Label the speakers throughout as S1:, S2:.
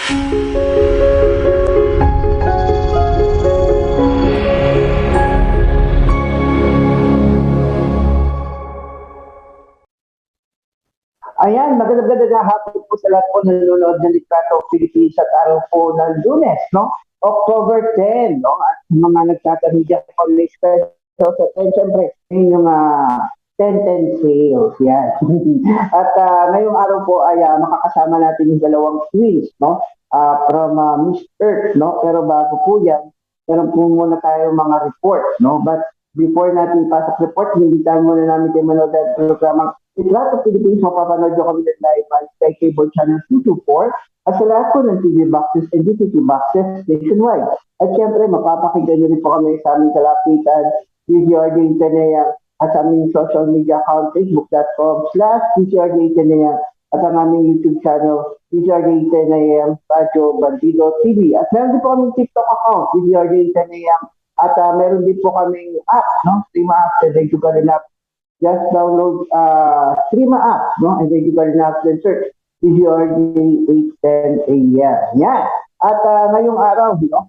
S1: Ayan, magandang hapon po sa lahat po nanonood ng Litrato Philippines at araw po ng Lunes, no? October 10, no? At mga nagtatanong dyan po may special sa siyempre, yung 10-10 sales, yan. At ngayong araw po ay makakasama natin yung dalawang twins, no? From Miss Earth, no? Pero bago po yan, meron po muna tayo mga report, no? But before natin pasok report, hinditan muna namin kayo manood ng programang Litrato Philippines. Mapapanood nyo kami ng live sa cable channel 224 at sa lahat po ng TV boxes and DTV boxes nationwide. At syempre, mapapakinggan nyo rin po kami sa aming kalapitan, DZRD Internet at sa aming social media account, facebook.com/DZRD at ang aming YouTube channel, DZRD Internet, Radyo Bandido TV. At meron din po kami TikTok account, DZRD Internet. At meron din po kaming app, no? Streama app, and then you can app. Just download Streama app, no? And then you can app and search DZRD 810 AM. Yan. At ngayong araw, no?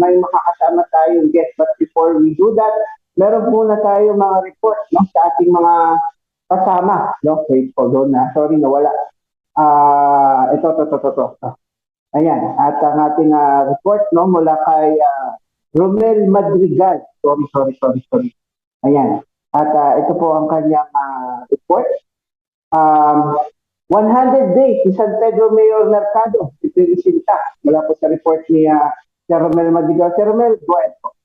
S1: May makakasama tayong guest. But before we do that, meron po na tayo mga report, no? Sa ating mga kasama, no? Wait po doon na. Sorry, nawala. Ito. Ayan. At ang ating report, no? Mula kay Romel Madrigal. Sorry. Ayan. At ito po ang kanyang report. 100 days si San Pedro Mayor Mercado. Ito yung isinta. Mula po sa report ni Sir Romel Madrigal. Sir Romel, go ahead po.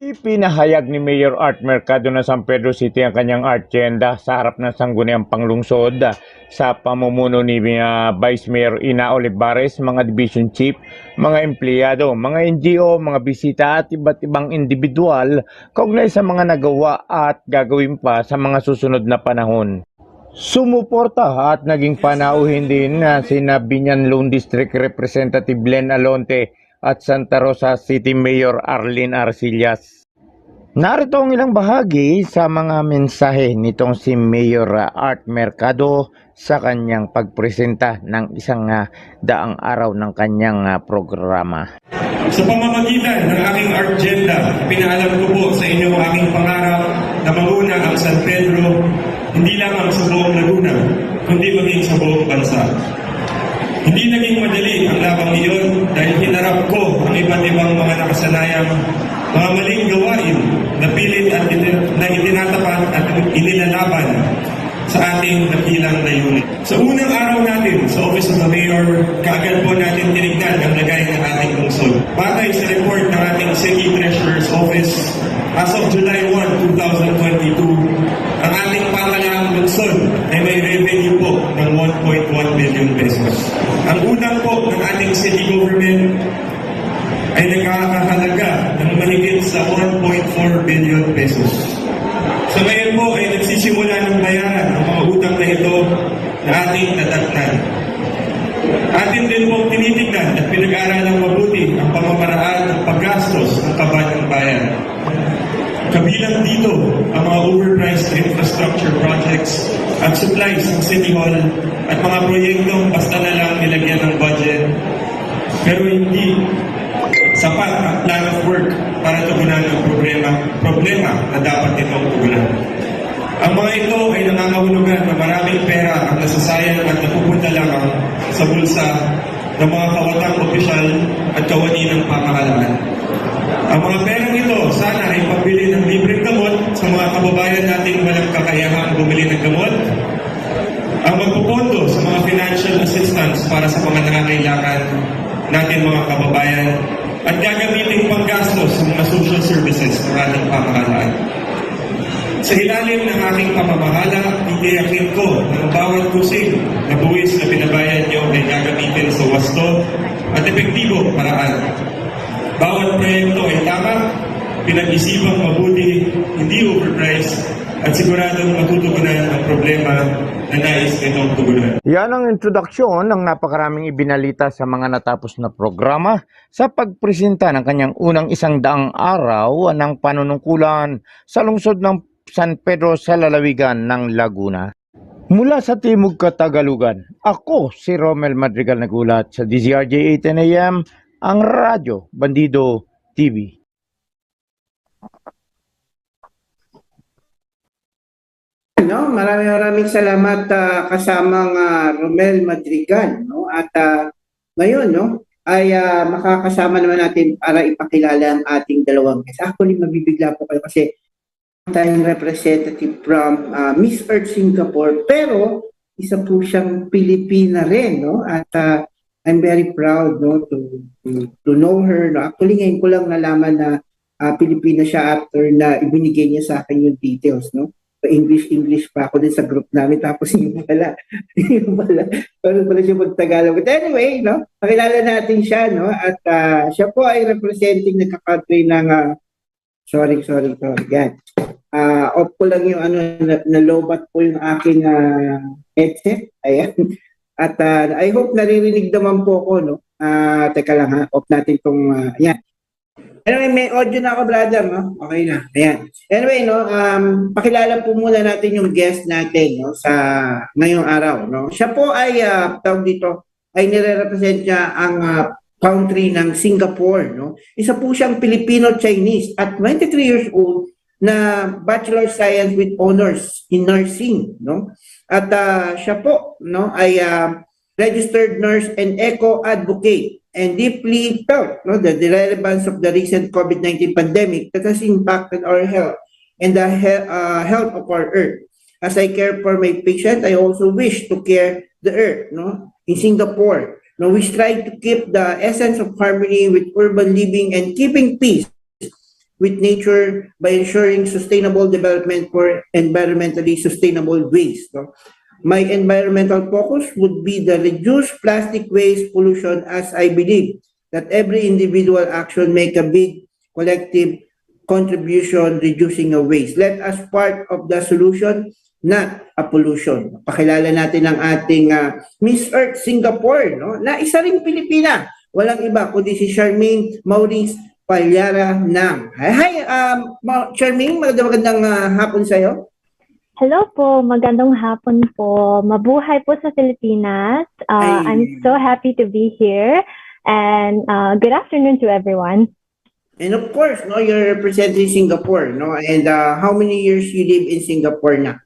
S2: Ipinahayag ni Mayor Art Mercado ng San Pedro City ang kanyang agenda sa harap ng sangguniang panglungsod sa pamumuno ni Vice Mayor Ina Olivares, mga division chief, mga empleyado, mga NGO, mga bisita at iba't ibang individual kaugnay sa mga nagawa at gagawin pa sa mga susunod na panahon. Sumuporta at naging panauhin din na sina Binyan Lone District Representative Len Alonte at Santa Rosa City Mayor Arlene Arcillas. Narito ang ilang bahagi sa mga mensahe nitong si Mayor Art Mercado sa kanyang pagpresenta ng isang daang araw ng kanyang programa.
S3: Sa pamamagitan ng aking agenda, pinaalam ko po sa inyo ang aking pangarap na manguna ang San Pedro, hindi lamang sa buong Laguna, kundi maging sa buong bansa. Hindi naging madali ang labang iyon dahil hinarap ko ang iba't ibang mga nakasanayang mga maling gawain na pilit at na itinatapat at inilalaban sa ating dakilang layunin. Sa unang araw natin sa Office of the Mayor, kaagad po natin tinignan ang lagay ng ating lungsod. Batay sa report ng ating City Treasurer's Office, as of July 1, 2022, ang ating pangalawang lungsod ay may revenue po ng 1.1 billion pesos. Ang unang po ng ating city government ay nagkakahalaga ng mahigit sa 1.4 billion pesos. Sa ngayon po ay nagsisimula ng bayaran ang mga utang na ito na ating nadatnan. Atin din pong tinitignan at pinag-aaralang mabuti ang pamamaraan ng paggastos ng kaban ng bayan. Kabilang dito ang mga overpriced infrastructure projects at supplies ng City Hall at mga proyektong basta na lang nilagyan ng budget pero hindi sapat ang plan of work para tugunan ang problema na dapat itong tugunan. Ang mga ito ay nangangahulugan na maraming pera ang nasasayang at napupunta lamang sa bulsa ng mga kawatang opisyal at kawani ng pamahalaan. Ang mga perang ito sana ay pambili ng libreng gamot sa mga kababayan nating walang kakayahang bumili ng gamot, ang magpupondo sa mga financial assistance para sa mga nangangailangan natin mga kababayan, at gagamitin panggastos sa mga social services ng ating pamahalaan. Sa ilalim ng aking pamamahala, titiyakin ko na bawat kusing na buwis na pinabayad niyo ay gagamitin sa wasto at epektibong paraan. Bawat proyekto ay tama, pinag-isipang mabuti, hindi overpriced, at siguradong matutugunan ang problema na nais nitong tugunan.
S2: Yan ang introduksyon ng napakaraming ibinalita sa mga natapos na programa sa pagpresenta ng kanyang unang 100 araw ng panunungkulan sa lungsod ng San Pedro sa lalawigan ng Laguna. Mula sa Timog Katagalugan, ako si Romel Madrigal nagulat sa DZRJ 8 AM, ang Radyo Bandido TV.
S4: No, maraming salamat kasamang Romel Madrigal, no? At ngayon, no, ay makakasama naman natin para ipakilala ang ating dalawang guests. Actually, mabibigla po kayo kasi tayong representative from Miss Earth Singapore, pero isa po siyang Pilipina rin, no? At I'm very proud, no, to know her. No? Actually, ngayon ko lang nalaman na Pilipina siya after na ibinigay niya sa akin yung details, no? English pa ako din sa group namin, tapos yung pala parang pala siya mag-Tagalog. But anyway, no, pakilala natin siya, no, at siya po ay representing nagka-country ng sorry, yan. Off ko lang yung nalobat po yung aking headset, ayan. At I hope naririnig naman po ako, no. Teka lang ha, off natin tong, yan. Anyway, may audio na ako, brother, no? Okay na. Ayan. Anyway, no, pakilala po muna natin yung guest natin, no, sa ngayong araw, no. Siya po ay tawag dito, ay nire-represent niya ang country ng Singapore, no. Isa po siyang Filipino-Chinese at 23 years old na Bachelor of Science with honors in nursing, no. At siya po, no, ay registered nurse and eco advocate, and deeply felt, no, the relevance of the recent COVID-19 pandemic that has impacted our health and the health of our earth. As I care for my patient, I also wish to care the earth, no. In Singapore, no, we strive to keep the essence of harmony with urban living and keeping peace with nature by ensuring sustainable development for environmentally sustainable ways, no. My environmental focus would be the reduce plastic waste pollution, as I believe that every individual action make a big collective contribution reducing a waste. Let us part of the solution, not a pollution. Pakilala natin ang ating Miss Earth Singapore, no? Na isa ring Pilipina. Walang iba kundi si Charmaine Maurice Palyara Nam. Hi, Charmaine, magandang hapon sa'yo.
S5: Hello po, magandang hapon po. Mabuhay po sa Pilipinas. I'm so happy to be here. And good afternoon to everyone.
S4: And of course, no, you're representing Singapore, no? And how many years you live in Singapore now?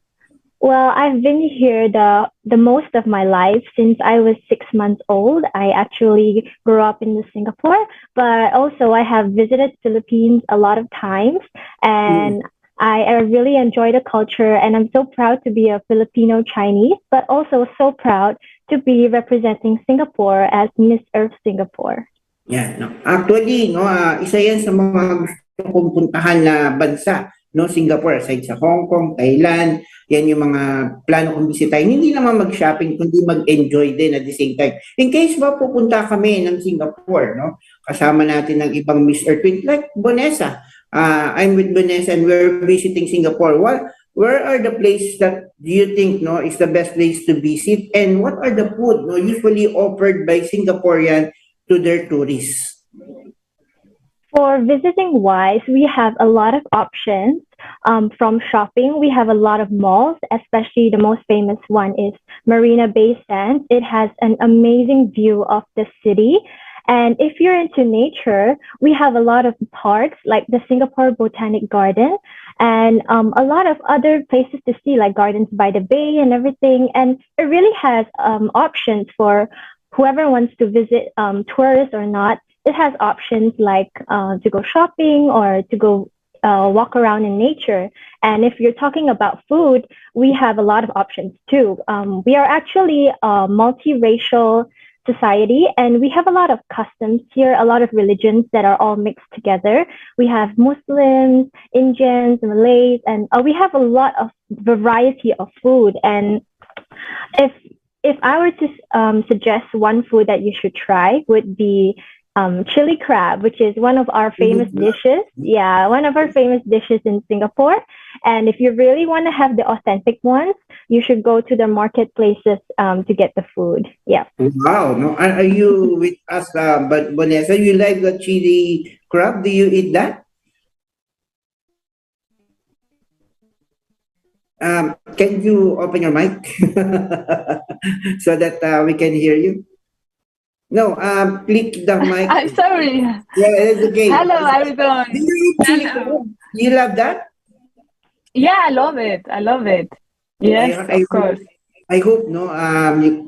S5: Well, I've been here the most of my life since I was 6 months old. I actually grew up in Singapore, but also I have visited Philippines a lot of times, and I really enjoy the culture, and I'm so proud to be a Filipino Chinese, but also so proud to be representing Singapore as Miss Earth Singapore.
S4: Yeah, no. Actually, no, isa yan sa mga gusto kong puntahan na bansa, no, Singapore, aside sa Hong Kong, Thailand, yan yung mga plano kong bisitahin. Hindi naman mag-shopping, kundi mag-enjoy din at the same time. In case ba pupunta kami ng Singapore, no, kasama natin ng ibang Miss Earth, like Vanessa. I'm with Vanessa and we're visiting Singapore. Where are the places that do you think, no, is the best place to visit, and what are the food, no, usually offered by Singaporean to their tourists?
S5: For visiting wise, we have a lot of options. From shopping, we have a lot of malls, especially the most famous one is Marina Bay Sands. It has an amazing view of the city. And if you're into nature, we have a lot of parks like the Singapore Botanic Garden and a lot of other places to see like Gardens by the Bay and everything. And it really has options for whoever wants to visit, tourists or not. It has options like to go shopping or to go walk around in nature. And if you're talking about food, we have a lot of options too. We are actually a multiracial society, and we have a lot of customs here, a lot of religions that are all mixed together. We have Muslims, Indians, Malays, and we have a lot of variety of food. And if I were to suggest one food that you should try would be chili crab, which is one of our famous dishes. Yeah, one of our famous dishes in Singapore. And if you really want to have the authentic ones, you should go to the marketplaces to get the food. Yeah.
S4: Wow. No, are you with us, but Vanessa, you like the chili crab? Do you eat that? Can you open your mic so that we can hear you? No, click the mic.
S6: I'm sorry.
S4: Yeah, it's okay.
S6: Hello,
S4: Do
S6: everyone.
S4: you eat chili
S6: Hello.
S4: crab? You love that?
S6: Yeah, I love it. I love it. Yes,
S4: I
S6: of course.
S4: I hope no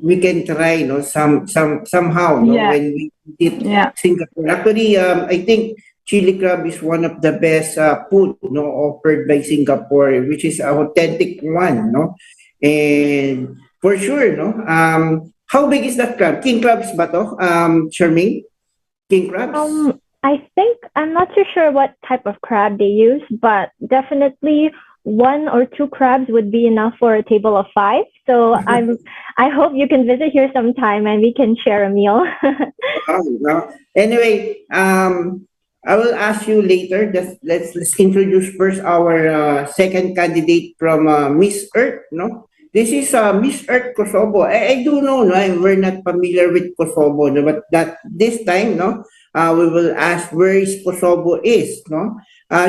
S4: we can try no somehow no
S6: Yeah,
S4: when we visit
S6: yeah.
S4: Singapore. Actually, I think chili crab is one of the best food no offered by Singapore, which is an authentic one no, and for sure no. How big is that crab? King crabs ba to? Charmaine, king crabs.
S5: I think I'm not too sure what type of crab they use, but definitely one or two crabs would be enough for a table of five. So I hope you can visit here sometime and we can share a meal.
S4: Oh, no. Anyway, I will ask you later. Just let's introduce first our second candidate from Miss Earth. No, this is Miss Earth Kosovo. I do know. No, we're not familiar with Kosovo. No, but that this time, no, we will ask where is Kosovo is. No,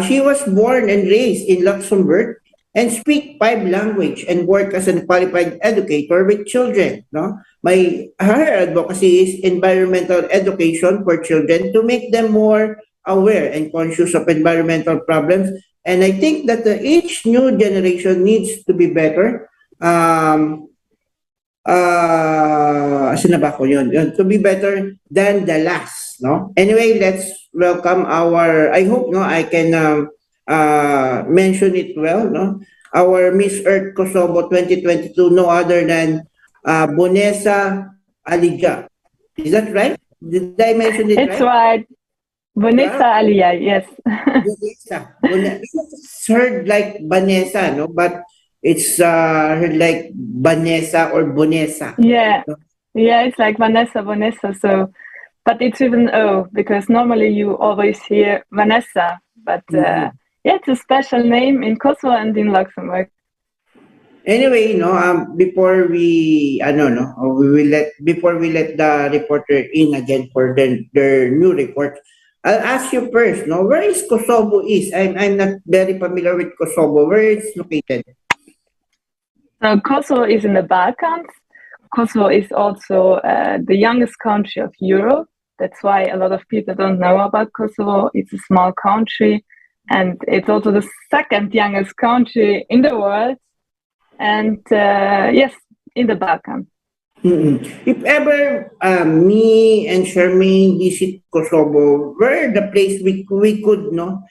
S4: she was born and raised in Luxembourg and speak five language and work as a qualified educator with children. No, her advocacy is environmental education for children to make them more aware and conscious of environmental problems. And I think that each new generation needs to be better. Asan na ba ako yun? To be better than the last. No? Anyway, let's welcome our, I hope no, I can mention it well. No? Our Miss Earth Kosovo 2022, no other than Bonesa Alija. Is that right? Did I mention it
S6: It's
S4: right?
S6: right. Bonita
S4: Yeah?
S6: Alia, yes.
S4: Bonesa. It's heard like Vanessa, no? But it's heard like Vanessa or Bonesa.
S6: Yeah. Yeah, it's like Vanessa. So, but it's with an O because normally you always hear Vanessa. But
S4: Mhm.
S6: yeah, it's a special name in Kosovo and in Luxembourg.
S4: Anyway, no, before we, no, before we let the reporter in again for their new report, I'll ask you first, no, where is Kosovo is? I'm not very familiar with Kosovo. Where it's located?
S6: So Kosovo is in the Balkans. Kosovo is also the youngest country of Europe. That's why a lot of people don't know about Kosovo. It's a small country, and it's also the second youngest country in the world. And yes, in the Balkan.
S4: If ever me and Charmaine visit Kosovo, where the place we could no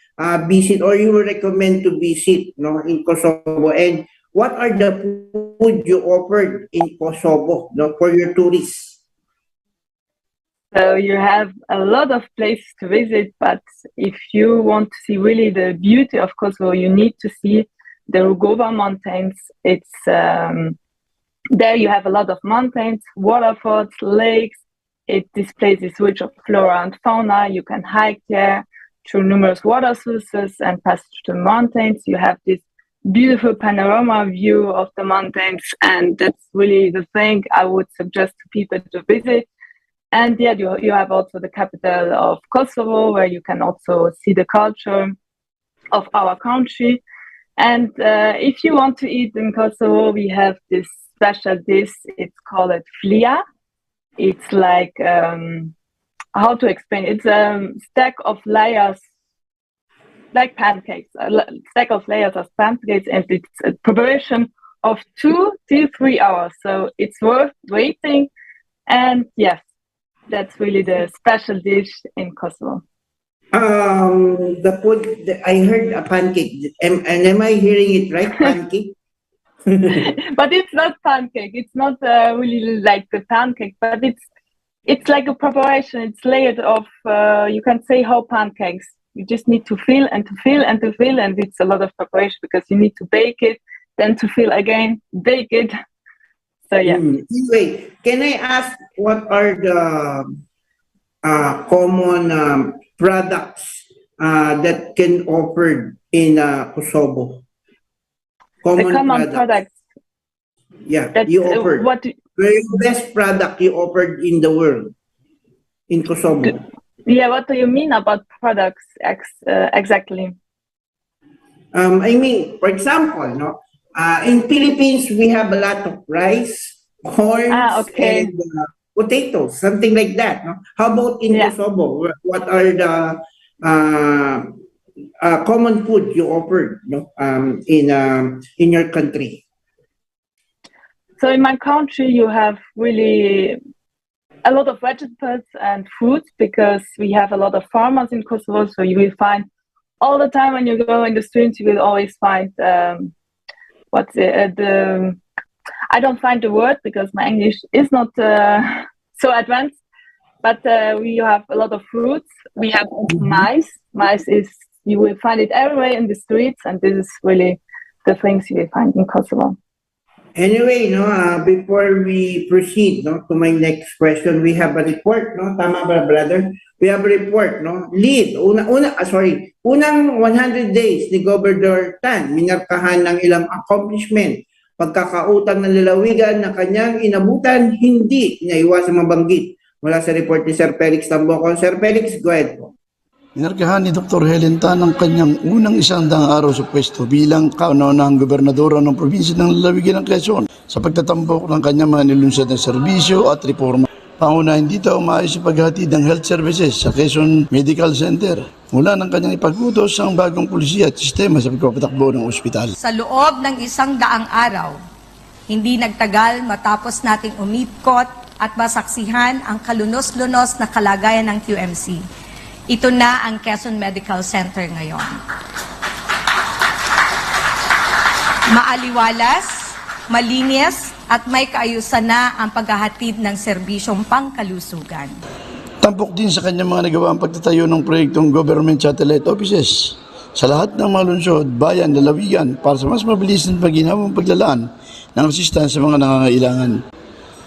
S4: visit or you would recommend to visit no in Kosovo, and what are the food you offered in Kosovo no for your tourists?
S6: So you have a lot of places to visit, but if you want to see really the beauty of Kosovo, you need to see the Rugova Mountains. It's there you have a lot of mountains, waterfalls, lakes. This place is rich of flora and fauna. You can hike there through numerous water sources and pass through the mountains. You have this beautiful panorama view of the mountains, and that's really the thing I would suggest to people to visit. And yeah, you have also the capital of Kosovo, where you can also see the culture of our country. And if you want to eat in Kosovo, we have this special dish. It's called flia. It's like, how to explain? It's a stack of layers, like pancakes, a stack of layers of pancakes, and it's a preparation of 2 to 3 hours. So it's worth waiting. And yes, that's really the special dish in Kosovo.
S4: The food I heard a pancake. Am I hearing it right? Pancake.
S6: But it's not pancake. It's not really like the pancake, but it's like a preparation. It's layered of you can say how pancakes. You just need to fill and to fill and to fill, and it's a lot of preparation because you need to bake it, then to fill again, bake it. So yeah.
S4: Anyway, can I ask what are the common products that can offered in Kosovo?
S6: The common products.
S4: Yeah,
S6: That's
S4: you offered.
S6: what
S4: Where the best product you offered in the world in Kosovo?
S6: Yeah, what do you mean about products exactly?
S4: I mean, for example, no, In Philippines, we have a lot of rice, corns,
S6: Okay.
S4: and potatoes, something like that. No? How about in
S6: Yeah.
S4: Kosovo? What are the common food you offered, no? In your country?
S6: So in my country, you have really a lot of vegetables and fruits because we have a lot of farmers in Kosovo. So you will find all the time when you go in the streets, you will always find I don't find the word because my English is not so advanced. But we have a lot of fruits. We have also mice. Mice is you will find it everywhere in the streets, and this is really the things you will find in Kosovo.
S4: Anyway, no, before we proceed, no, to my next question, we have a report, no? Tama ba, brother? We have a report, no? Unang 100 days ni Governor Tan, minarkahan ng ilang accomplishment, pagkakautang ng lalawigan na kanyang inabutan, hindi naiwasang mabanggit. Mula sa report ni Sir Felix Tamboco. Sir Felix, go ahead po.
S7: Minarkahan ni Dr. Helen Tan ang kanyang unang 100 araw sa pwesto bilang kauna-unahang gobernadora ng probinsya ng lalawigan ng Quezon sa pagtatambok ng kanyang mga nilunsad na serbisyo at reforma. Pangunahin dito ang maayos sa paghatid ng health services sa Quezon Medical Center mula ng kanyang ipag-utos ang bagong pulisiya at sistema sa pagpapatakbo ng ospital.
S8: Sa loob ng 100 araw, hindi nagtagal matapos nating umikot at masaksihan ang kalunos-lunos na kalagayan ng QMC. Ito na ang Quezon Medical Center ngayon. Maaliwalas, malinis, at may kaayusan na ang paghahatid ng serbisyong pangkalusugan.
S7: Tampok din sa kanyang mga nagawa ang pagtatayo ng proyektong government satellite offices sa lahat ng mga lungsod, bayan, lalawigan para sa mas mabilis na pagginhawang paglalaan ng asistan sa mga nangangailangan.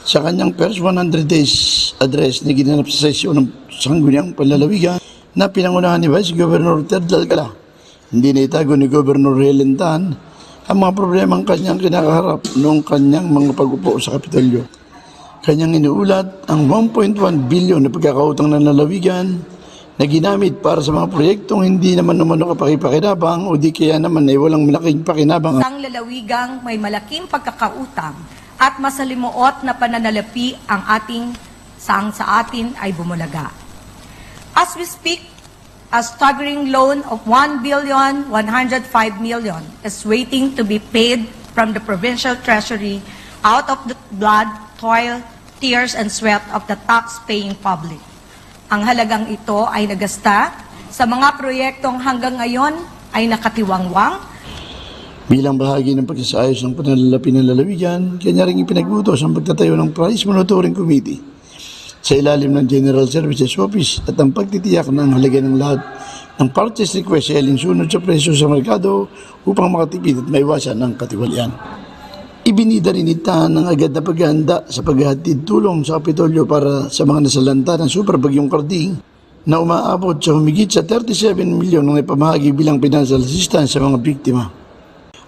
S7: Sa kanyang first 100 days address na ginanap sa sesyon ng sangguniang panlalawigan na pinangunahan ni Vice Governor Ted Alcala, hindi na itago ni Governor Helen Tan ang mga problemang kanyang kinakaharap noong kanyang mga pag-upo sa Kapitolyo. Kanyang inuulat ang 1.1 bilyon na pagkakautang ng lalawigan na ginamit para sa mga proyektong hindi naman umano kapakipakinabang o di kaya naman ay walang malaking pakinabang.
S8: Ang lalawigang may malaking pagkakautang at masalimuot na pananalapi ang sa atin ay bumulaga. As we speak, a staggering loan of 1,105 million is waiting to be paid from the provincial treasury out of the blood, toil, tears, and sweat of the tax-paying public. Ang halagang ito ay nagasta sa mga proyektong hanggang ngayon ay nakatiwangwang.
S7: Bilang bahagi ng pagsasaayos ng pananalapi ng lalawigan, kanya rin ipinag-utos ang pagtatayo ng Price Monitoring Committee sa ilalim ng General Services Office at ang pagtitiyak ng halaga ng lahat ng purchase request ay alinsunod sa presyo sa merkado upang makatipid at maiwasan ang katiwalian. Ibinida rin ni Tan ang agad na paghahanda sa paghahatid tulong sa Kapitolyo para sa mga nasalanta ng super bagyong Karding na umaabot sa humigit sa 37 milyon ng ipamahagi bilang financial assistance sa mga biktima.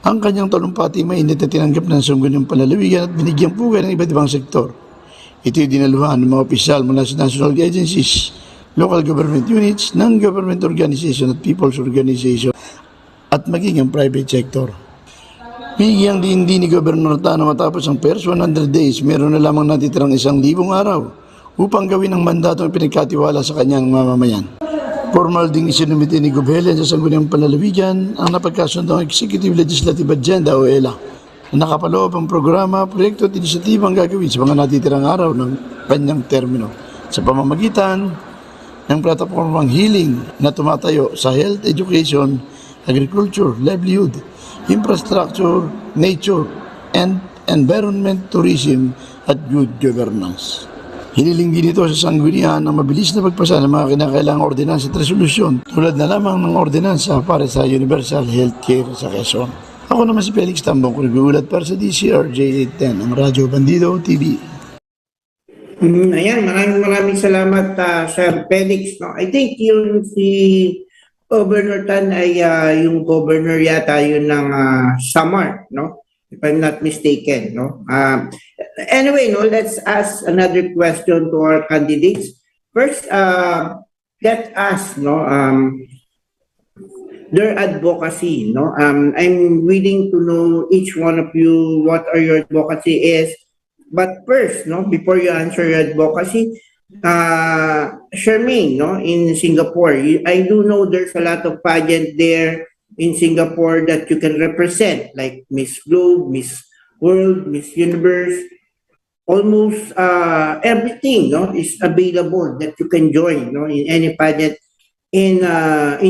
S7: Ang kanyang talumpati mainit na tinanggap ng sangguniang panlalawigan at binigyang pugay ng iba't ibang sektor. Ito'y dinaluhan ng mga opisyal mula sa national agencies, local government units, non-government organization at people's organization at maging ang private sector. Binigyang din ni Governor Tan na matapos ang first 100 days, meron na lamang natitirang 1,000 araw upang gawin ang mandatong pinagkatiwala sa kanyang mamamayan. Formal ding isinumite ni Gov. Helen sa sangguniang panlalawigan ang napagkasundang Executive Legislative Agenda o ELA. Nakapaloob ang programa, proyekto at inisyatiba ang gagawin sa mga natitirang araw ng kanyang termino sa pamamagitan ng platapormang healing na tumatayo sa health, education, agriculture, livelihood, infrastructure, nature, and environment, tourism, at good governance. Hiniling din ito sa sanggunian ang mabilis na pagpasa ng mga kinakailangang ordinansa at resolusyon tulad na lamang ng ordinansa para sa universal healthcare sa Quezon. Ako naman si Felix Tambong, nag-uulat para sa DCRJ 810, ang Radyo Bandido TV.
S4: Ayan, maraming salamat, Sir Felix. No? I think yung si Governor Tan ay yung governor yata yun ng Samar, no? If I'm not mistaken, no? Anyway, no, let's ask another question to our candidates. First, let us, no, their advocacy, no? I'm willing to know each one of you what are your advocacy is. But first, no, before you answer your advocacy, Charmaine, no, in Singapore, I do know there's a lot of pageant there in Singapore that you can represent, like Miss Globe, Miss World, Miss Universe. Almost everything, no, is available that you can join, no, in any pageant in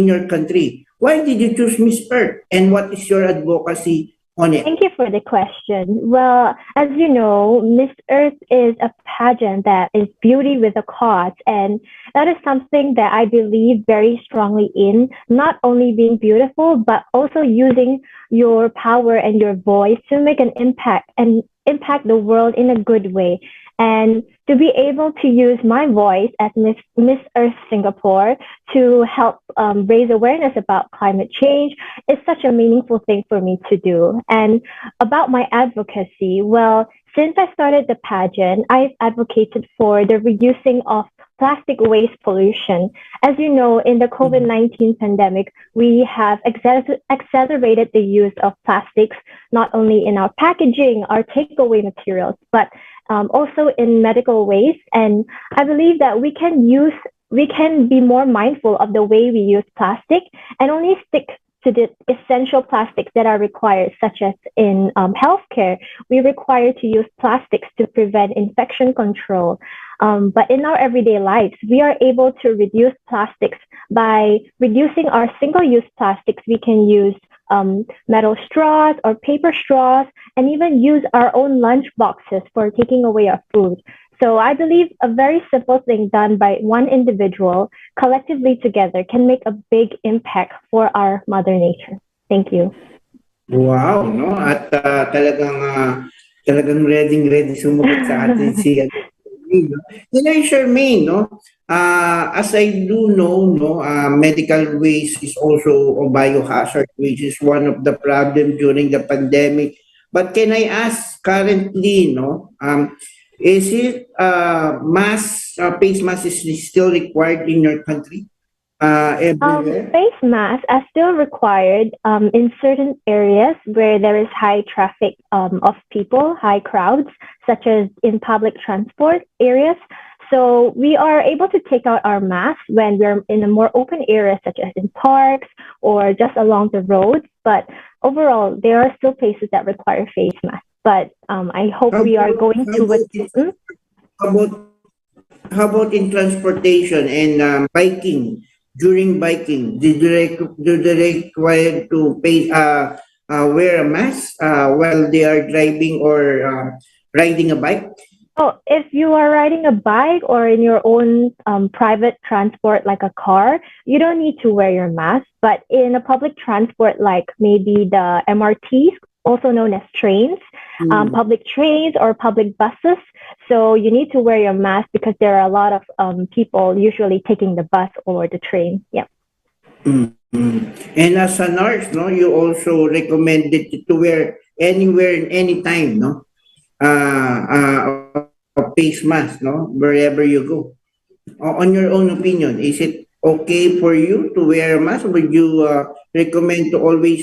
S4: your country. Why did you choose Miss Earth, and what is your advocacy on it?
S5: Thank you for the question. Well, as you know, Miss Earth is a pageant that is beauty with a cause, and that is something that I believe very strongly in, not only being beautiful, but also using your power and your voice to make an impact and impact the world in a good way. And to be able to use my voice as Miss Earth Singapore to help raise awareness about climate change is such a meaningful thing for me to do. And about my advocacy, well, since I started the pageant, I've advocated for the reducing of plastic waste pollution. As you know, in the COVID-19 pandemic, we have accelerated the use of plastics, not only in our packaging, our takeaway materials, but also in medical waste. And I believe that we can be more mindful of the way we use plastic and only stick to the essential plastics that are required, such as in healthcare, we require to use plastics to prevent infection control. But in our everyday lives, we are able to reduce plastics by reducing our single-use plastics. We can use metal straws or paper straws, and even use our own lunch boxes for taking away our food. So I believe a very simple thing done by one individual collectively together can make a big impact for our Mother Nature. Thank you.
S4: Wow, no? At talagang ready sumagot sa atin si Charmaine, no? You know, Charmaine, no? As I do know, no, medical waste is also a biohazard, which is one of the problems during the pandemic. But can I ask currently, no, is it face mask is still required in your country? Everywhere?
S5: Face masks are still required in certain areas where there is high traffic of people, high crowds, such as in public transport areas. So we are able to take out our masks when we're in a more open area, such as in parks or just along the roads. But overall, there are still places that require face masks. But I hope we are going to...
S4: How about in transportation and biking? During biking, do they require to wear a mask while they are driving or riding a bike?
S5: Oh, if you are riding a bike or in your own private transport like a car, you don't need to wear your mask. But in a public transport like maybe the MRTs, also known as trains, public trains or public buses, so you need to wear your mask because there are a lot of people usually taking the bus or the train. Yeah.
S4: And as a nurse, no, you also recommended to wear anywhere and anytime, no, a face mask, no, wherever you go. On your own opinion, is it okay for you to wear a mask? Would you recommend to always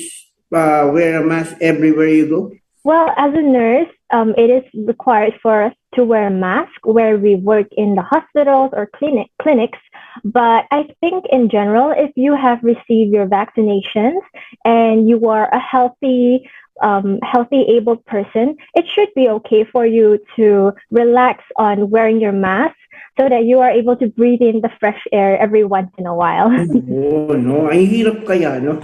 S4: wear a mask everywhere you go?
S5: Well, as a nurse, it is required for us to wear a mask where we work in the hospitals or clinics. But I think in general, if you have received your vaccinations and you are a healthy, abled person, it should be okay for you to relax on wearing your mask so that you are able to breathe in the fresh air every once in a while.
S4: Oh, no. Ang hirap kaya, no?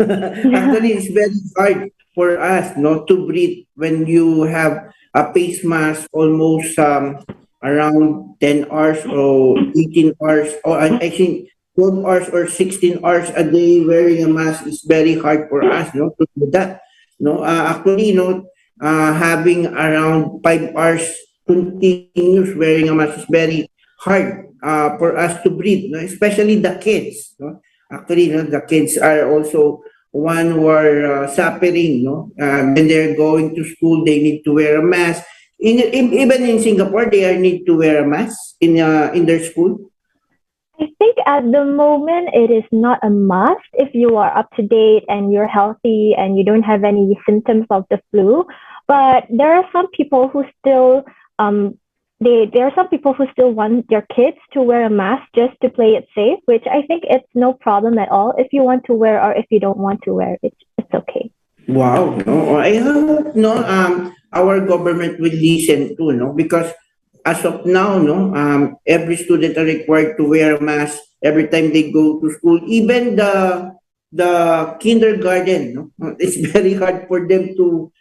S4: Actually, it's very hard for us, no, to breathe when you have a face mask almost around 10 hours or 18 hours, or I think 12 hours or 16 hours a day wearing a mask is very hard for us, no, to do that. No, actually, no, having around 5 hours continuous wearing a mask is very hard for us to breathe, no? Especially the kids. No? Actually, no, the kids are also one who are suffering. No? When they're going to school, they need to wear a mask. Even in Singapore, they need to wear a mask in their school.
S5: I think at the moment it is not a must if you are up to date and you're healthy and you don't have any symptoms of the flu. But there are some people who still there are some people who still want their kids to wear a mask just to play it safe, which I think it's no problem at all. If you want to wear or if you don't want to wear, it's okay.
S4: Wow, no, I hope no our government will listen to no because as of now no every student are required to wear a mask every time they go to school. Even the kindergarten no it's very hard for them to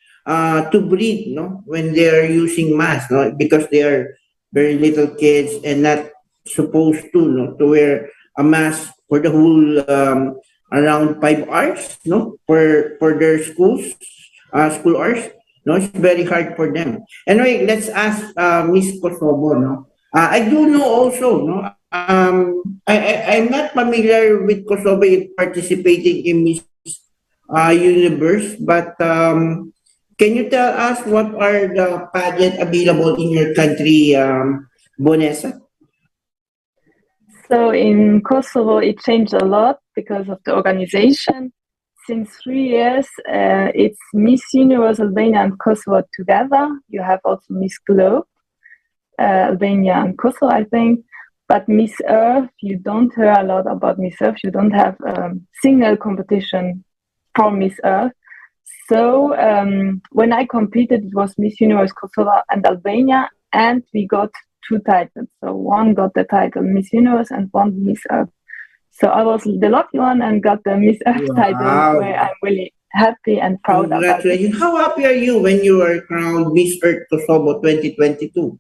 S4: breathe no when they are using mask no because they are very little kids and not supposed to no to wear a mask for the whole around 5 hours no for their school hours no it's very hard for them. Anyway, let's ask Miss Kosovo no I do know also no I'm not familiar with Kosovo in participating in Miss Universe, but can you tell us what are the pageant available in your country, Bonessa?
S6: So in Kosovo, it changed a lot because of the organization. Since 3 years, it's Miss Universe Albania and Kosovo together. You have also Miss Globe, Albania and Kosovo, I think. But Miss Earth, you don't hear a lot about Miss Earth. You don't have a single competition for Miss Earth. So when I competed, it was Miss Universe Kosovo and Albania, and we got 2 titles. So one got the title Miss Universe and one Miss Earth. So I was the lucky one and got the Miss Earth title, where I'm really happy and proud about it.
S4: Congratulations. How happy are you when you were crowned Miss Earth Kosovo 2022?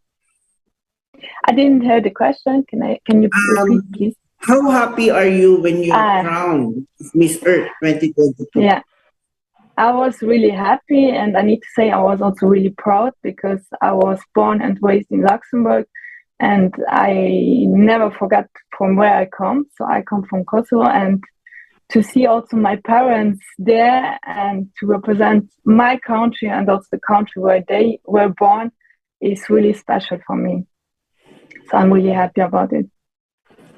S6: I didn't hear the question. Can you repeat, please?
S4: How happy are you when you were crowned Miss Earth 2022?
S6: Yeah. I was really happy, and I need to say I was also really proud because I was born and raised in Luxembourg, and I never forgot from where I come. So I come from Kosovo, and to see also my parents there and to represent my country and also the country where they were born is really special for me. So I'm really happy about it.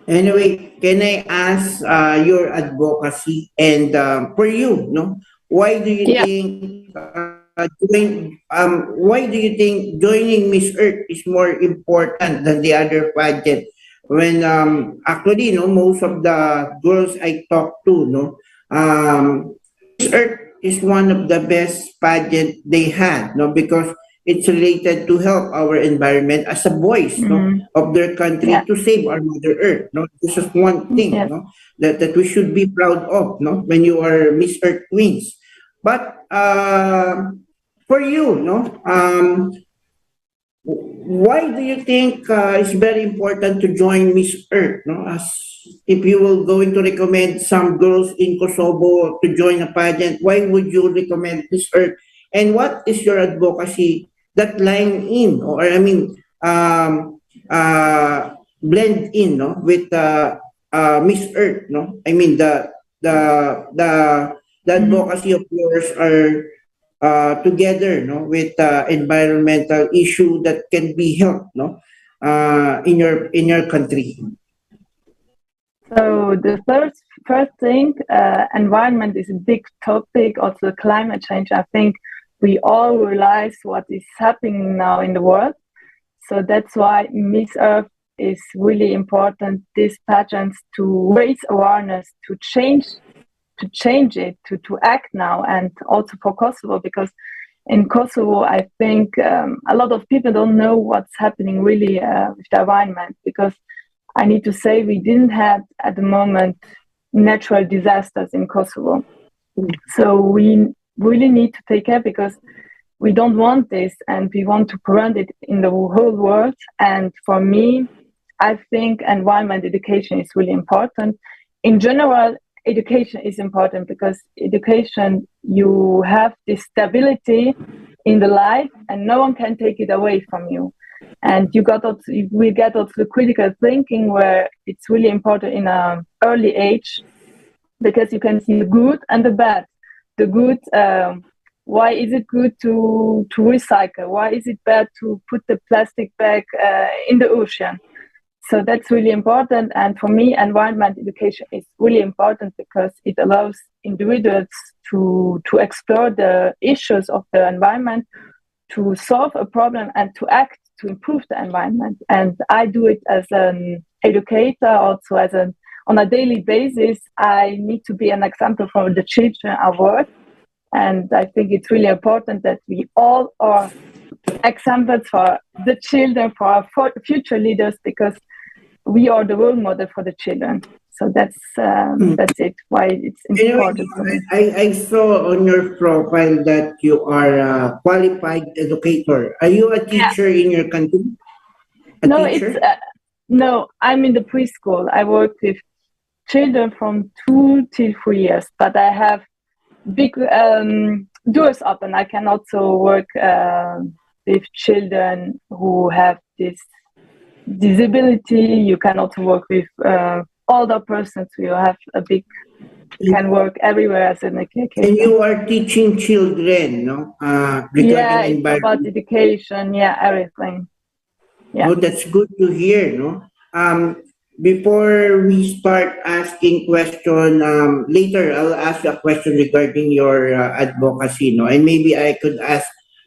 S4: Anyway, can I ask your advocacy and for you, no? Why do you think why do you think joining Miss Earth is more important than the other pageant? When actually, no, most of the girls I talk to, no, Miss Earth is one of the best pageant they had, no, because it's related to help our environment as a voice no, of their country to save our Mother Earth. No, this is one thing no, that we should be proud of no, when you are Miss Earth Queens. But for you, no, why do you think it's very important to join Miss Earth? No, as if you will going to recommend some girls in Kosovo to join a pageant, why would you recommend Miss Earth? And what is your advocacy that line in, or I mean, blend in, no, with Miss Earth, no? I mean, the advocacy of yours are together, no, with environmental issue that can be helped, no, in your country.
S6: So the first thing, environment is a big topic. Also, climate change. I think we all realize what is happening now in the world. So that's why Miss Earth is really important. These pageants to raise awareness, to change it, to act now, and also for Kosovo, because in Kosovo, I think a lot of people don't know what's happening really with the environment, because I need to say we didn't have at the moment natural disasters in Kosovo. So we really need to take care, because we don't want this and we want to prevent it in the whole world. And for me, I think environment education is really important. In general, education is important, because education, you have this stability in the life and no one can take it away from you. And we get also critical thinking, where it's really important in an early age, because you can see the good and the bad. The good, why is it good to recycle? Why is it bad to put the plastic bag in the ocean? So that's really important. And for me, environment education is really important because it allows individuals to explore the issues of the environment, to solve a problem and to act to improve the environment. And I do it as an educator, also on a daily basis. I need to be an example for the children I work. And I think it's really important that we all are examples for the children, for our future leaders, because we are the role model for the children. So that's it, why it's important for me.
S4: I saw on your profile that you are a qualified educator. Are you a teacher in your country?
S6: No, I'm in the preschool. I work with children from 2 till 3 years, but I have big doors open. I can also work with children who have this disability. You can also work with older persons. You have can work everywhere as an educator.
S4: And you are teaching children, no? Regarding
S6: it's about education, everything.
S4: Yeah. Oh, that's good to hear, no? Before we start asking question, later I'll ask you a question regarding your advocacy, no? And maybe I could ask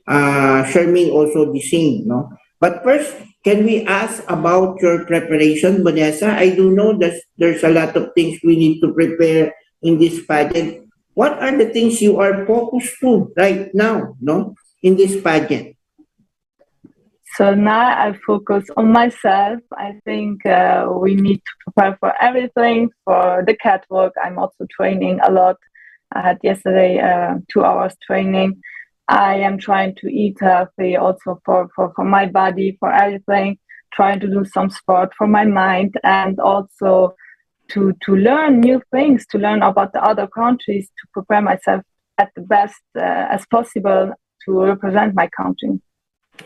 S4: Charmaine also the same, no? But first, can we ask about your preparation, Vanessa? I do know that there's a lot of things we need to prepare in this pageant. What are the things you are focused to right now, no? In this pageant?
S6: So now I focus on myself. I think we need to prepare for everything, for the catwalk. I'm also training a lot. I had yesterday 2 hours training. I am trying to eat healthy also for my body, for everything, trying to do some sport for my mind, and also to learn new things, to learn about the other countries, to prepare myself at the best as possible to represent my country.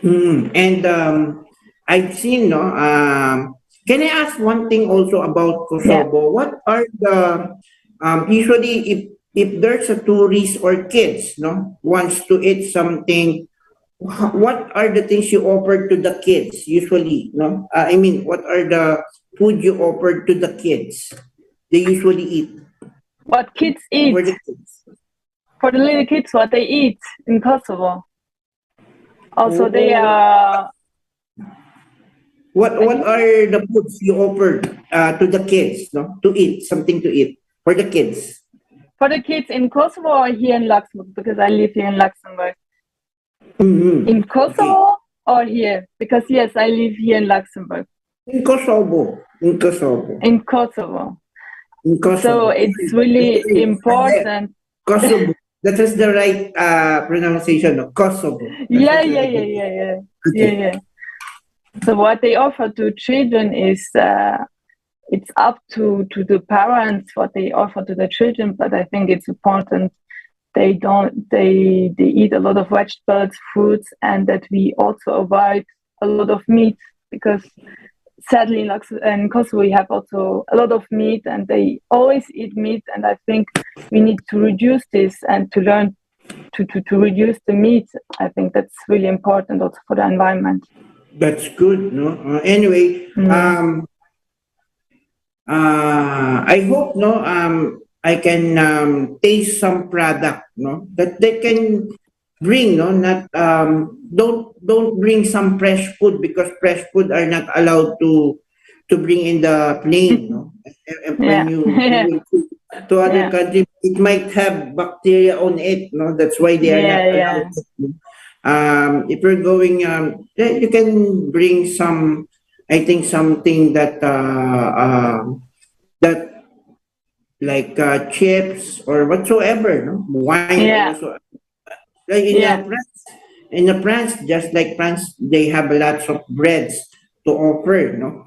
S4: And I've seen, no? Can I ask one thing also about Kosovo? Yeah. What are the usually if there's a tourist or kids, no, wants to eat something, what are the things you offer to the kids usually? No, I mean, what are the food you offer to the kids? They usually eat.
S6: What kids eat?
S4: For the kids.
S6: For the little kids, what they eat in Kosovo. Also, they are.
S4: What are the foods you offer to the kids, no, to eat, something to eat for the kids?
S6: For the kids in Kosovo or here in Luxembourg, because I live here in Luxembourg.
S4: Mm-hmm.
S6: In Kosovo or here? Because yes, I live here in Luxembourg.
S4: In Kosovo.
S6: In Kosovo. So it's really important.
S4: Kosovo. That is the right pronunciation of Kosovo.
S6: Yeah. So what they offer to children is it's up to the parents what they offer to the children, but I think it's important they eat a lot of vegetables, fruits, and that we also avoid a lot of meat, because sadly in Kosovo we have also a lot of meat and they always eat meat, and I think we need to reduce this and to learn to reduce the meat. I think that's really important also for the environment.
S4: That's good, no? Anyway, I hope, no, I can taste some product, no, that they can bring, no, not don't bring some fresh food, because fresh food are not allowed to bring in the plane, no. When you to other countries, it might have bacteria on it, no. That's why they are not allowed to. If you're going, you can bring some, I think something that that like chips or whatsoever, no, wine also. Like in France, just like France, they have lots of breads to offer, no.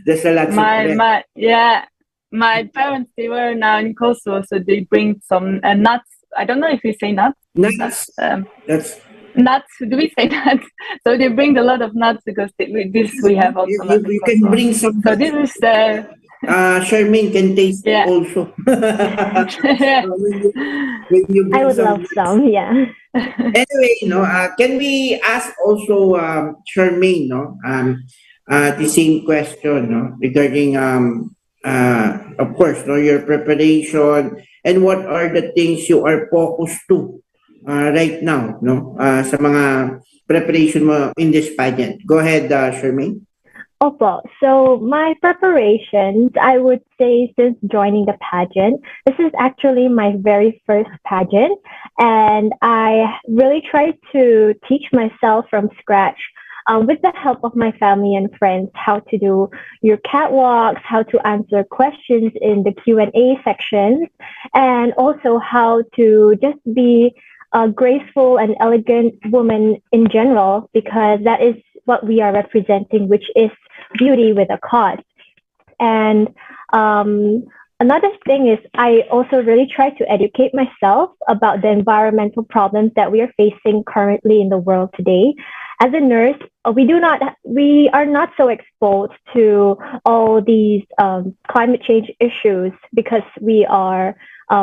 S4: There's a lot of bread.
S6: My parents, they were now in Kosovo, so they bring some nuts. I don't know if we say nuts.
S4: Nuts.
S6: That's nuts. Do we say nuts? So they bring a lot of nuts because we have also.
S4: You can bring some.
S6: So this is
S4: Charmaine can taste also.
S5: I would love some, yeah.
S4: Anyway, can we ask also Charmaine, the same question, no, regarding of course, no, your preparation and what are the things you are focused to right now, no, sa mga preparation mo in this pageant. Go ahead, Charmaine.
S5: Opo. So my preparations, I would say since joining the pageant, this is actually my very first pageant, and I really tried to teach myself from scratch. With the help of my family and friends, how to do your catwalks, how to answer questions in the Q&A sections, and also how to just be a graceful and elegant woman in general, because that is what we are representing, which is beauty with a cause. And another thing is I also really try to educate myself about the environmental problems that we are facing currently in the world today. As a nurse, we are not so exposed to all these climate change issues because we are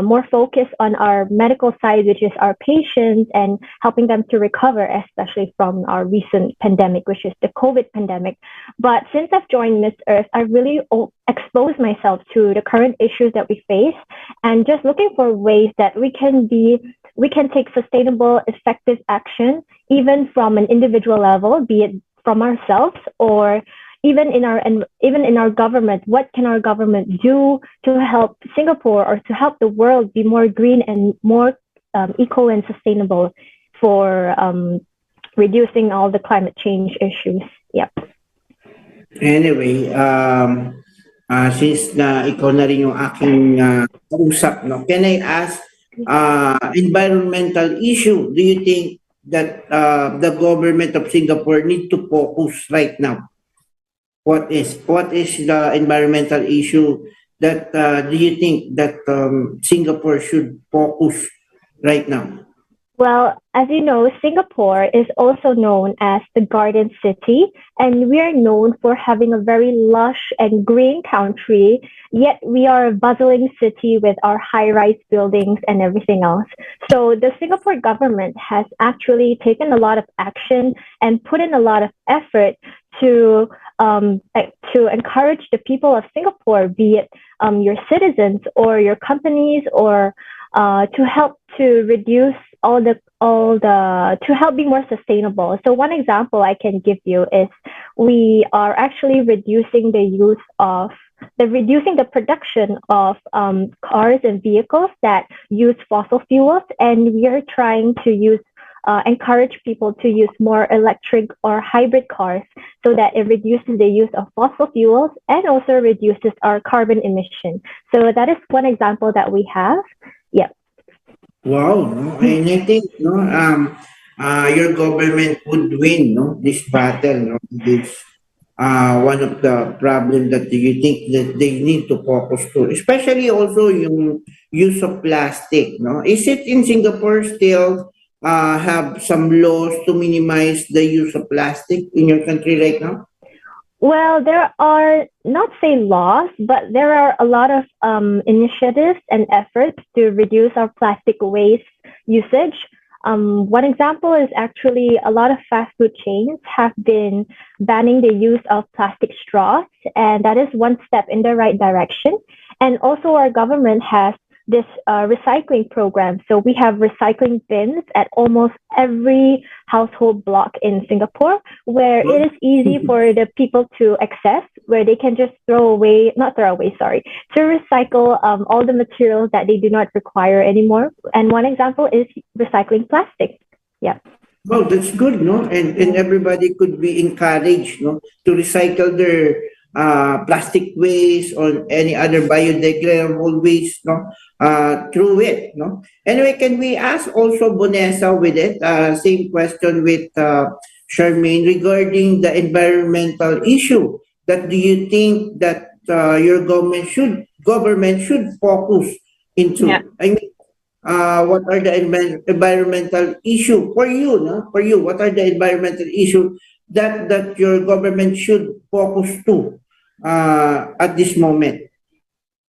S5: more focused on our medical side, which is our patients and helping them to recover, especially from our recent pandemic, which is the COVID pandemic. But since I've joined Miss Earth, I really exposed myself to the current issues that we face and just looking for ways that we can take sustainable, effective action, even from an individual level, be it from ourselves or even in our government. What can our government do to help Singapore or to help the world be more green and more eco and sustainable for reducing all the climate change issues? Yep.
S4: Anyway, since na ikaw na rin yung aking kausap, no, can I ask, environmental issue, do you think that the government of Singapore need to focus right now? What is the environmental issue that do you think that Singapore should focus right now?
S5: Well, as you know, Singapore is also known as the Garden City, and we are known for having a very lush and green country, yet we are a bustling city with our high-rise buildings and everything else. So the Singapore government has actually taken a lot of action and put in a lot of effort to encourage the people of Singapore, be it your citizens or your companies, or to help to reduce to help be more sustainable. So one example I can give you is we are actually reducing the production of cars and vehicles that use fossil fuels, and we are trying to encourage people to use more electric or hybrid cars so that it reduces the use of fossil fuels and also reduces our carbon emission. So that is one example that we have. Yeah.
S4: Wow, no? And I think your government would win, no, this battle, no, this one of the problems that you think that they need to focus to, especially also yung use of plastic, no. Is it in Singapore still have some laws to minimize the use of plastic in your country right now?
S5: Well, there are not say laws, but there are a lot of initiatives and efforts to reduce our plastic waste usage. One example is actually a lot of fast food chains have been banning the use of plastic straws, and that is one step in the right direction. And also our government has this recycling program. So we have recycling bins at almost every household block in Singapore, where it is easy for the people to access, where they can just to recycle all the materials that they do not require anymore. And one example is recycling plastic. Yeah.
S4: Well, that's good, no? And everybody could be encouraged, no, to recycle their plastic waste or any other biodegradable waste, no, through it, no. Anyway, can we ask also Bonessa with it? Same question with Charmaine regarding the environmental issue. That do you think that your government should focus into?
S6: Yeah.
S4: I mean, what are the environmental issue for you, no? For you, what are the environmental issue that your government should focus to at this moment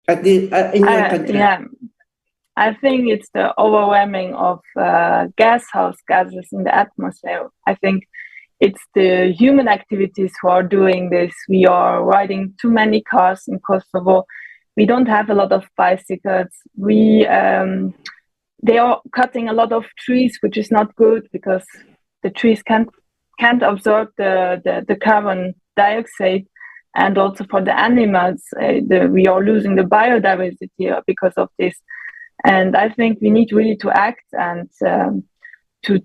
S4: in your country?
S6: Yeah, I think it's the overwhelming of gas house gases in the atmosphere. I think it's the human activities who are doing this. We are riding too many cars in Kosovo. We don't have a lot of bicycles. They are cutting a lot of trees, which is not good because the trees can't absorb the carbon dioxide, and also for the animals, we are losing the biodiversity because of this. And I think we need really to act and to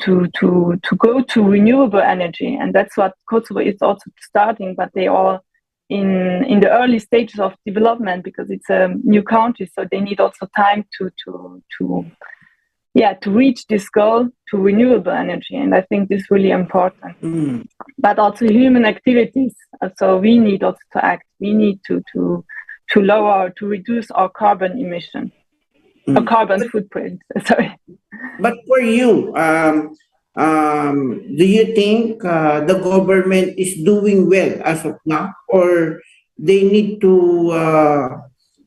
S6: go to renewable energy, and that's what Kosovo is also starting. But they are in the early stages of development because it's a new country, so they need also time to reach this goal to renewable energy, and I think this is really important. But also human activities. So we need also to act. We need to reduce our carbon emission, our carbon footprint. Sorry.
S4: But for you, do you think the government is doing well as of now, or they need to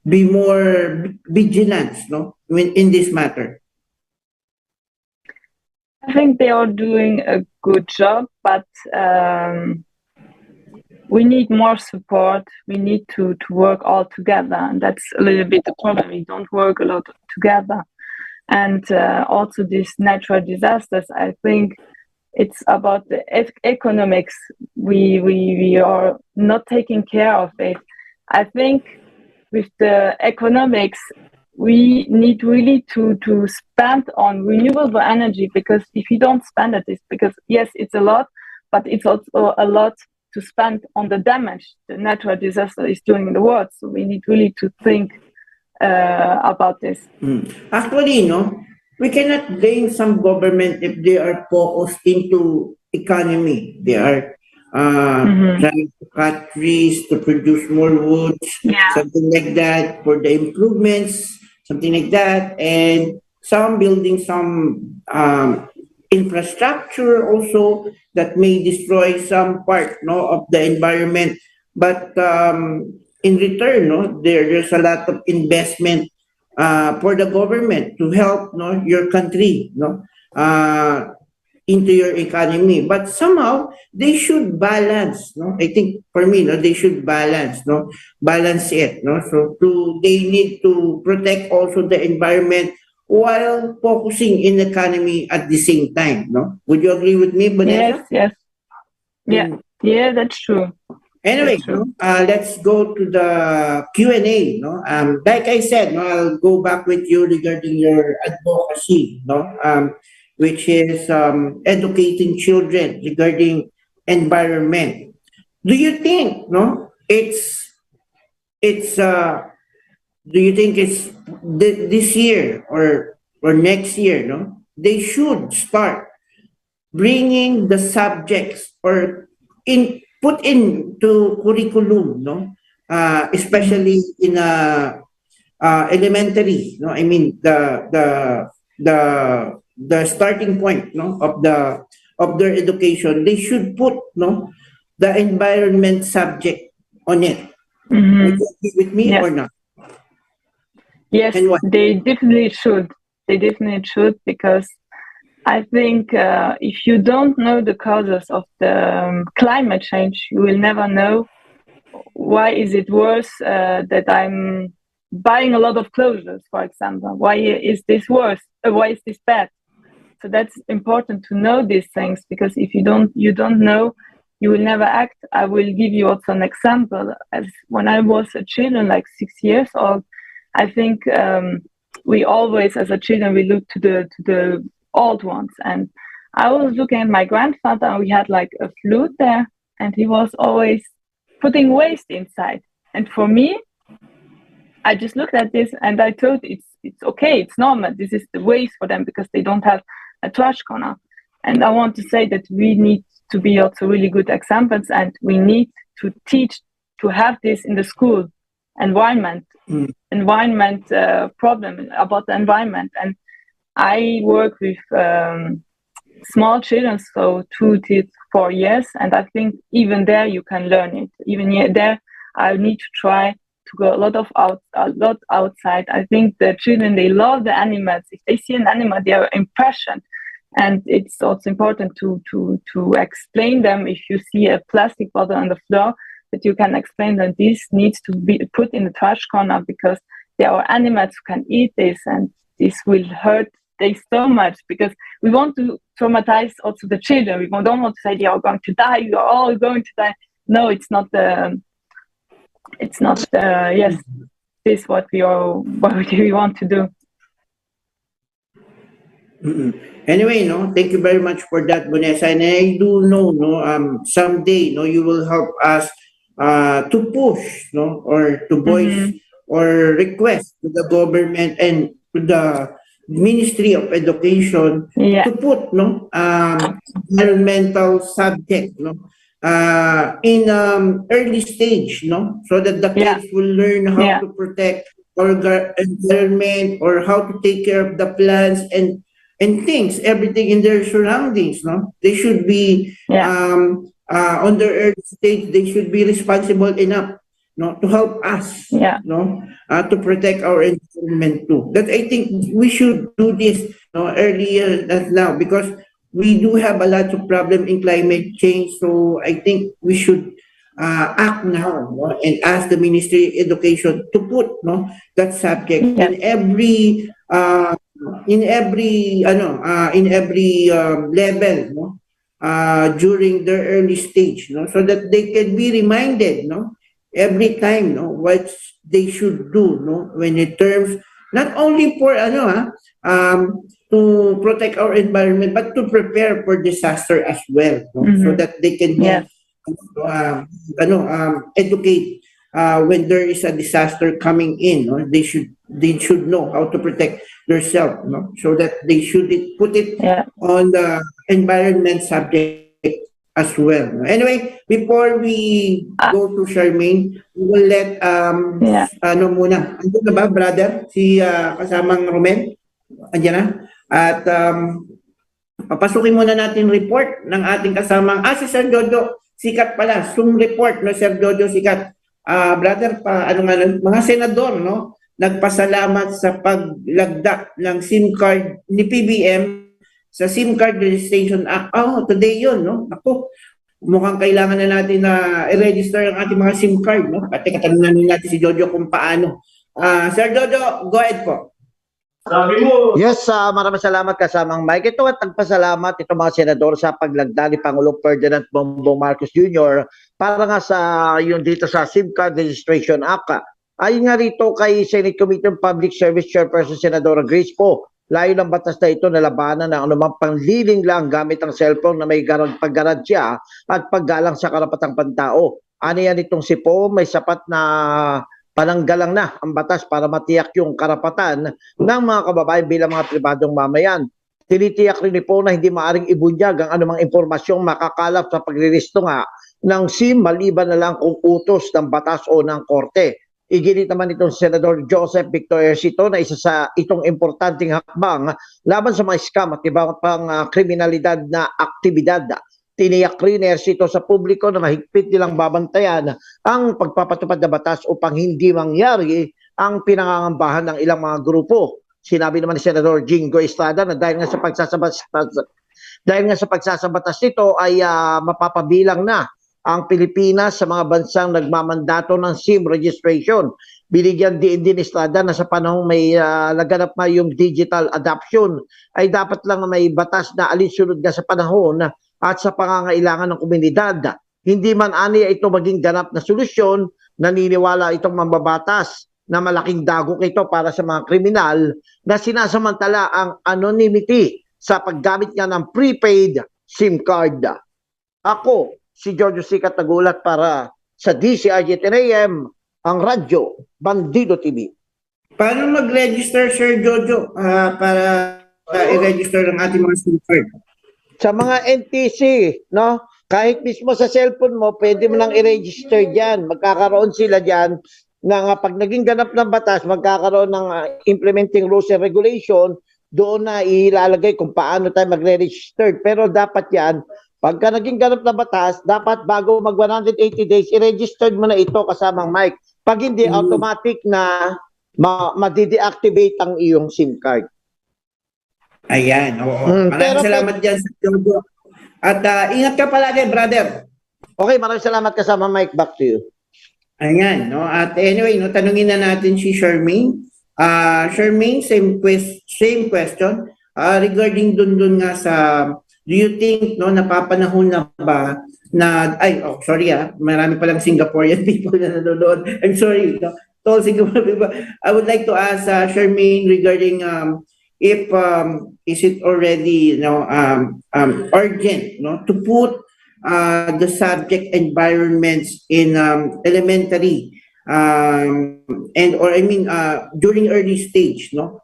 S4: be more vigilant, no, in this matter?
S6: I think they are doing a good job, but we need more support. We need to work all together, and that's a little bit the problem. We don't work a lot together. And also these natural disasters, I think it's about the economics. We are not taking care of it. I think with the economics, we need really to spend on renewable energy, because if you don't spend it, it's because, yes, it's a lot, but it's also a lot to spend on the damage the natural disaster is doing in the world. So we need really to think about this.
S4: Actually, no, we cannot blame some government if they are focused into economy. They are trying to cut trees to produce more wood, something like that, for the improvements, something like that, and some building some infrastructure also that may destroy some part, no, of the environment. But in return, no, there's a lot of investment for the government to help, no, your country, no, into your economy. But somehow they should balance, no. I think for me, no, they should balance, no, balance it, no. So they need to protect also the environment while focusing in the economy at the same time, no. Would you agree with me, Vanessa?
S6: Yes. Yeah, that's true.
S4: Anyway, no, let's go to the Q&A. No, like I said, no, I'll go back with you regarding your advocacy, no, which is educating children regarding environment. Do you think, no, do you think it's this year or next year, no, they should start bringing the subjects or put into curriculum, no, especially in elementary, no, I mean the starting point, no, of their education. They should put, no, the environment subject on it. Would you agree with me or not?
S6: Yes, they definitely should. They definitely should, because I think if you don't know the causes of the climate change, you will never know why is it worse that I'm buying a lot of clothes, for example. Why is this worse? Why is this bad? So that's important to know these things, because if you don't know, you will never act. I will give you also an example. As when I was a child, like 6 years old, I think we always, as a children, we look to the old ones. And I was looking at my grandfather, and we had like a flute there, and he was always putting waste inside. And for me, I just looked at this and I thought it's okay, it's normal. This is the waste for them because they don't have a trash corner. And I want to say that we need to be also really good examples, and we need to teach to have this in the school environment problem about the environment. And I work with small children, so 2 to 4 years, and I think even there you can learn it. Even there, I need to try to go a lot outside. I think the children, they love the animals. If they see an animal, they are impressed. And it's also important to explain them. If you see a plastic bottle on the floor, that you can explain that this needs to be put in the trash corner because there are animals who can eat this, and this will hurt they so much, because we want to traumatize also the children. We don't want to say they are going to die, you are all going to die. No, it's not yes, this is what we want to do.
S4: Anyway, no, thank you very much for that, Vanessa. And I do know, no, someday, no, you will help us to push, no, or to voice or request to the government and to the Ministry of Education to put, no, environmental subject, no, in early stage, no, so that the kids will learn how to protect our environment or how to take care of the plants and things, everything in their surroundings, no? They should be on their early stage. They should be responsible enough, no, to help us, no, to protect our environment too. That I think we should do this, no, earlier than now, because we do have a lot of problem in climate change. So I think we should act now, no, and ask the Ministry of Education to put, no, that subject in every level, no, during their early stage, no, so that they can be reminded, no, every time, no, what they should do, no, when it terms not only for to protect our environment, but to prepare for disaster as well, no, so that they can educate when there is a disaster coming in, no? They should know how to protect themselves, no? So that they should put it on the environment subject as well. No? Anyway, before we go to Charmaine, we will let muna. Andun na ba, brother? Si kasamang Romel? Andiyan na? At papasukin muna natin report ng ating kasamang si Sir Jojo Sikat pala, Zoom report, no, Sir Jojo Sikat. Brother, mga senador, no, nagpasalamat sa paglagda ng SIM card ni PBM sa SIM Card Registration Act. Today yun, no? Ako, mukhang kailangan na natin na i-register ang ating mga SIM card, no? At katanungan natin si Jojo kung paano. Sir Jojo, go ahead po.
S9: Yes, maraming salamat kasamang Mike. Ito at nagpasalamat itong mga senador sa paglagda ni Pangulong Ferdinand Bongbong Marcos Jr. para nga sa yung dito sa SIM Card Registration Act. Ayon nga rito kay Senate Committee on Public Service Chairperson Senadora Grace Po, layo ng batas na ito na labanan ng anumang pangliling lang gamit ang cellphone na may paggaransya at paggalang sa karapatang pantao. Ano yan itong si Po, may sapat na pananggalang na ang batas para matiyak yung karapatan ng mga kababayan bilang mga pribadong mamayan. Tinitiyak rin po na hindi maaring ibunyag ang anumang impormasyong makakalap sa paglilisto nga ng SIM maliban na lang kung utos ng batas o ng korte. Iginit naman itong Senador Joseph Victor Ercito na isa sa itong importanteng hakbang laban sa mga scam at iba pang kriminalidad na aktibidad. Tiniyak rin Ercito sa publiko na mahigpit nilang babantayan ang pagpapatupad na batas upang hindi mangyari ang pinangangambahan ng ilang mga grupo. Sinabi naman ni Senador Jingo Estrada na dahil nga sa pagsasabatas nito ay mapapabilang na ang Pilipinas sa mga bansang nagmamandato ng SIM registration. Binigyan din Estrada na sa panahong may laganap na yung digital adoption ay dapat lang na may batas na alinsunod nga sa panahon at sa pangangailangan ng komunidad. Hindi man aniya ito maging ganap na solusyon, naniniwala itong mambabatas na malaking dagok ito para sa mga kriminal na sinasamantala ang anonymity sa paggamit nga ng prepaid SIM card. Ako, si Jojo Sikat nagulat para sa DCRJ 10AM, ang radyo, Bandido TV.
S4: Paano mag-register, Sir Jojo, para i-register ang ating mga SIM card?
S9: Sa mga NTC, no? Kahit mismo sa cellphone mo, pwede mo nang i-register diyan. Magkakaroon sila diyan na pag naging ganap ng batas, magkakaroon ng implementing rules and regulation, doon na ilalagay kung paano tayo magre-register. Pero dapat yan, pagka naging ganap na batas, dapat bago mag 180 days, i-registered mo na ito kasamang Mike. Pag hindi, automatic na ma-deactivate ang iyong SIM card.
S4: Ayan, oo. Maraming
S9: Pero
S4: salamat dyan sa Jogo. At ingat ka palagi, brother.
S9: okay, maraming salamat kasama Mike. Back to you.
S4: Ayan, no? At anyway, no, tanungin na natin si Charmaine. Charmaine, same question. Regarding dun nga sa, do you think, no, napapanahon na ba na, marami palang Singaporean people na nanonood. I'm sorry, no? To all Singapore people. I would like to ask Charmaine regarding if is it already, urgent, no, to put the subject environments in elementary during early stage, no,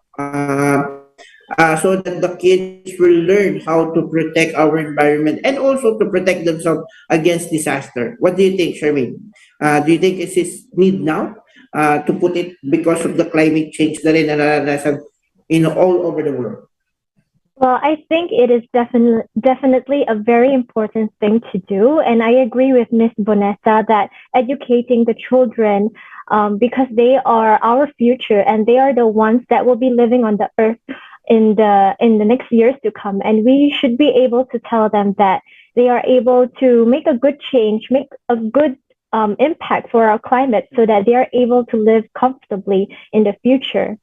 S4: so that the kids will learn how to protect our environment and also to protect themselves against disaster. What do you think, Charmaine? Do you think it is need now to put it because of the climate change na rin na naranasan in all over the world?
S5: Well, I think it is definitely a very important thing to do. And I agree with Miss Bonessa that educating the children, because they are our future and they are the ones that will be living on the earth in the next years to come. And we should be able to tell them that they are able to make a good change, make a good impact for our climate so that they are able to live comfortably in the future.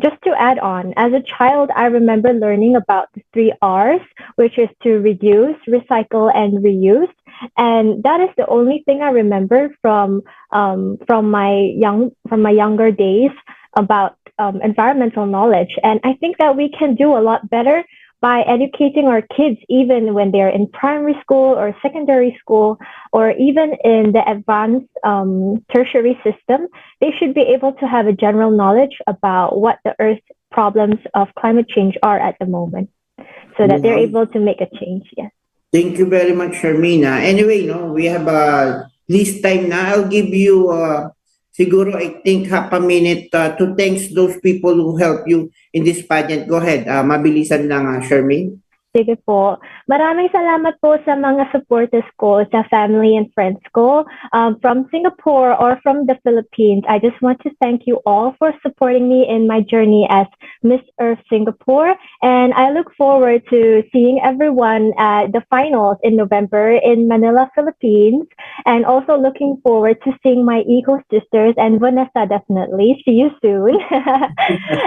S5: Just to add on, as a child, I remember learning about the 3 R's, which is to reduce, recycle, and reuse. And that is the only thing I remember from my younger days about environmental knowledge. And I think that we can do a lot better by educating our kids, even when they're in primary school or secondary school, or even in the advanced tertiary system. They should be able to have a general knowledge about what the Earth's problems of climate change are at the moment, so that they're able to make a change. Yes.
S4: Thank you very much, Sharmina. Anyway, no, we have this time na. I'll give you siguro, I think, half a minute to thank those people who help you in this pageant. Go ahead. Mabilisan lang, Charmaine.
S5: Sige po. Maraming salamat po sa mga supporters ko, sa family and friends ko. From Singapore or from the Philippines, I just want to thank you all for supporting me in my journey as Miss Earth Singapore. And I look forward to seeing everyone at the finals in November in Manila, Philippines. And also looking forward to seeing my eco-sisters and Vanessa, definitely. See you soon.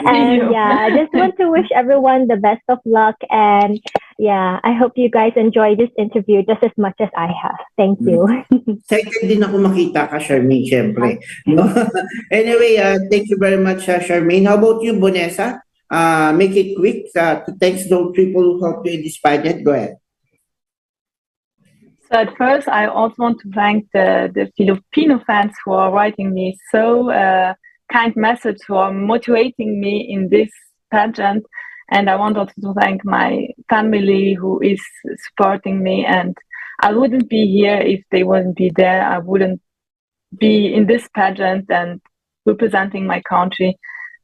S5: And yeah, I just want to wish everyone the best of luck. And yeah, I hope you guys enjoy this interview just as much as I have. Thank you.
S4: Excited din ako makita ka, Charmaine, syempre. No? Anyway, thank you very much, Charmaine. How about you, Bonessa? Make it quick. Thanks those people who helped you in this pageant. Go ahead.
S6: So at first, I also want to thank the Filipino fans who are writing me so kind message, who are motivating me in this pageant. And I want also to thank my family who is supporting me. And I wouldn't be here if they wouldn't be there. I wouldn't be in this pageant and representing my country.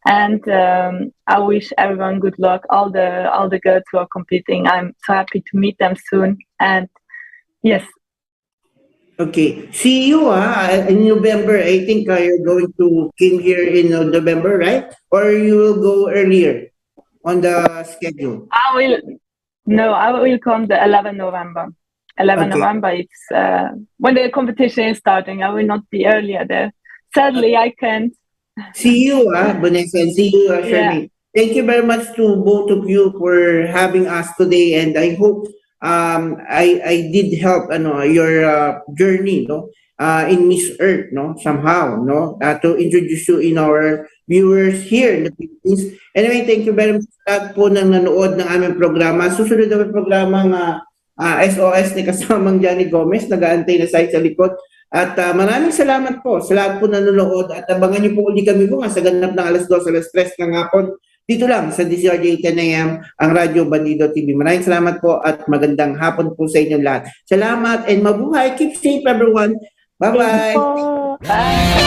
S6: And I wish everyone good luck. All the girls who are competing. I'm so happy to meet them soon. And yes.
S4: Okay. See you in November. I think you're going to came here in November, right? Or you will go earlier on the schedule?
S6: I will come the 11 November. 11 November, it's when the competition is starting. I will not be earlier there. Sadly, I can't.
S4: See you, Vanessa, and see you, Charmaine. Yeah. Thank you very much to both of you for having us today, and I hope I did help your journey, no, in Miss Earth, no, somehow, no, to introduce you in our viewers here in the Philippines. Anyway, thank you very much sa po nang nanood ng aming programa. Susunod na programang SOS ni kasamang Johnny Gomez, nag-aantay na sa likod. At maraming salamat po sa lahat po nanonood at abangan niyo po ulit kami po sa ganap ng alas 2, alas 3 ng hapon. Dito lang sa DCRJ 10 AM, ang Radyo Bandido TV. Maraming salamat po at magandang hapon po sa inyong lahat. Salamat and mabuhay. Keep safe everyone. Bye-bye.
S6: Bye.